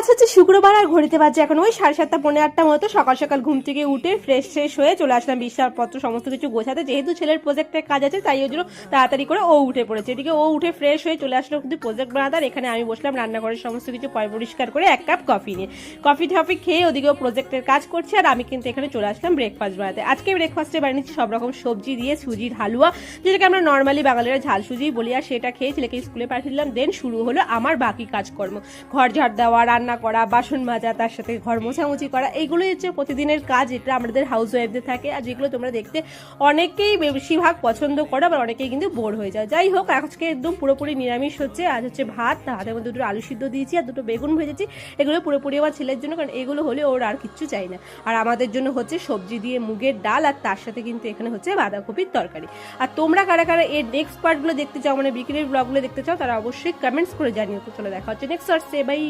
আজ হচ্ছে শুক্রবার আর ঘড়িতে বাজে এখন ওই 7:30 পৌনে 8টা মতো। সকাল সকাল ঘুম থেকে উঠে ফ্রেশ হয়ে চলে আসলাম বিছানাপত্র সমস্ত কিছু গোছাতে। যেহেতু ছেলের প্রজেক্টের কাজ আছে তাই ওই জন্য তাড়াতাড়ি করে ও উঠে পড়েছে। এদিকে ও উঠে ফ্রেশ হয়ে চলে আসলো কিন্তু প্রজেক্ট বানাতে। আর এখানে আমি বসলাম রান্নাঘরের সমস্ত কিছু পরিষ্কার করে এক কাপ কফি নিয়ে। কফি টফি খেয়ে ওদিকেও প্রজেক্টের কাজ করছে আর আমি কিন্তু এখানে চলে আসলাম ব্রেকফাস্ট বানাতে। আজকে ব্রেকফাস্টে বানিয়েছি সব রকম সবজি দিয়ে সুজির হালুয়া, যেটাকে আমরা নর্মালি বাঙালিরা ঝাল সুজি বলি। আর সেটা খেয়ে ছেলেকে স্কুলে পাঠিয়ে দিলাম। দেন শুরু হলো আমার বাকি কাজকর্ম, ঘর ঝাড় দেওয়া, রান্না করা, বাসন মাজা, তার সাথে ঘর মোছামুছি করা। এইগুলোই হচ্ছে প্রতিদিনের কাজ, এটা আমাদের হাউস ওয়াইফদের থাকে। আর যেগুলো তোমরা দেখতে অনেকেই বেশিরভাগ পছন্দ করো, আবার অনেকেই কিন্তু বোর হয়ে যায়। যাই হোক, আজকে একদম পুরোপুরি নিরামিষ হচ্ছে। আজ হচ্ছে ভাত, ভাতের মধ্যে দুটো আলু সিদ্ধ দিয়েছি আর দুটো বেগুন ভেজেছি। এগুলো পুরোপুরি আমার ছেলের জন্য, কারণ এগুলো হলে ওর আর কিচ্ছু চাই না। আর আমাদের জন্য হচ্ছে সবজি দিয়ে মুগের ডাল, আর তার সাথে কিন্তু এখানে হচ্ছে বাঁধাকপির তরকারি। আর তোমরা কারা কারা এর নেক্সট পার্টগুলো দেখতে চাও, মানে বিকেলের ব্লগগুলো দেখতে চাও, তারা অবশ্যই কমেন্টস করে জানিও। তো চলো দেখা হচ্ছে নেক্সট পার্টে, বাই।